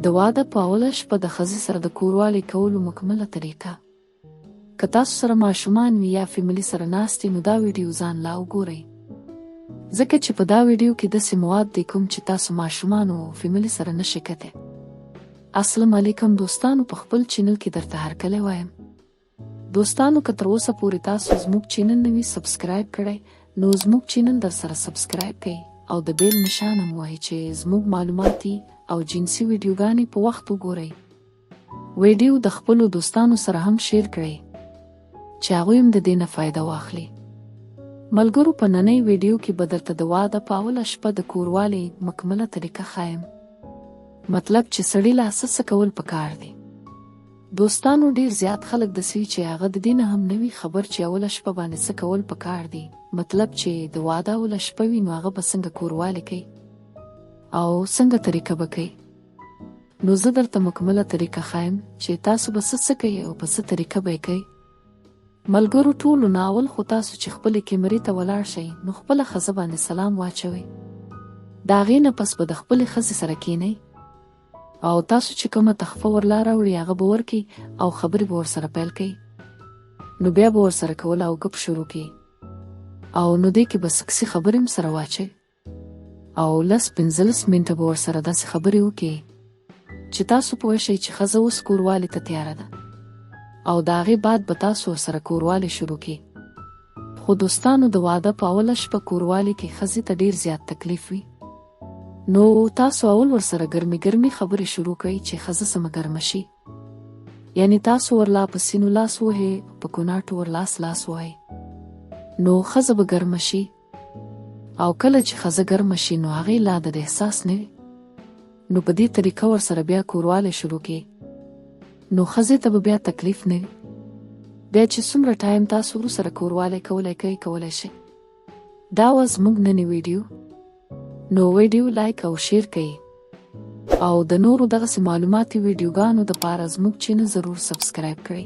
د واده په اوله شپه د ښځې سره د کوروالي کولو مکمله طریقه. که تاسو سره ماشومان وي یا فیملي سره ناست یې نو دا ویډیو ځان لا وګورئ، ځکه چې په دا ویډیو کې داسې مواد دی کوم چې تاسو ماشومانو او فیملي سره نشئ کتی. السلام علیکم دوستانو، په خپل چینل کې درته هرکلی وایم. دوستانو که تر اوسه پورې تاسو زموږ چینل نه وي سبسکرایب کړی نو زموږ چینل در سره سبسکرایب کړئ او د بیل نشان هم وهئ چې زموږ معلوماتي او جنسي ویډیوګانې په وخت وګورئ. ویډیو د خپلو دوستانو سره هم شیر کړئ چې هغوی هم د دې نه فایده واخلي. ملګرو، په نننۍ ویډیو کې به درته د واده په اوله شپه د کوروالي مکمله طریقه ښایم، مطلب چې سړي لا څه کول پکار دي. دوستانو، ډیر زیات خلک داسې وي چې هغه د دې نه هم نه وي خبر چې اوله شپه باندې څه کول پکار دي، مطلب چې د واده اوله شپه وي نو هغه به څنګه کوروالي کوي او څنګه طریقه به کوي. نو زه درته مکمله طریقه ښایم چې تاسو به څه کوئ او په څه طریقه به یې کوئ. ملګرو ټولو نه اول خو تاسو چې خپلې کیمرې ته ولاړ شئ نو خپله ښځه باندې سلام واچوئ. د هغې نه پس به د خپلې ښځې سره کینئ او تاسو چې کومه تحفه ورلا راوړي هغه به ورکړي او خبرې به ورسره پیل کوي. نو بیا به ورسره کول او ګپ شروع کړي او نو دې کې به سکسي خبرې هم سره واچئ او 10-15 منټه به ورسره داسې خبرې وکړي چې تاسو پوه شئ چې ښځه اوس کوروالي ته تیاره ده او د هغې بعد به تاسو ورسره کوروالي شروع کړي. خو دوستانو، د واده په اوله شپه کوروالي کې ښځې ته ډیر زیات تکلیف وي، نو تاسو اول ورسره ګرمې خبرې شروع کړئ چې ښځه سمه ګرمه شي. یعنی تاسو ورلا په سینو لاس وهئ، په کوناټو ورلاس وهئ، نو ښځه به ګرمه شي او کله چې ښځه ګرمه شي نو هغې لا د احساس نه وي، نو په دې طریقه ورسره بیا کوروالي شروع کړي نو ښځې ته به بیا تکلیف نه وي. بیا چې څومره ټایم تاسو ورسره کوروالي کولی شئ. دا وه زموږ نننۍ ویډیو. نو ویډیو لایک او شیر کړئ او د نورو دغسې معلوماتي ویډیوګانو دپاره زموږ چینل ضرور سبسکرایب کړئ.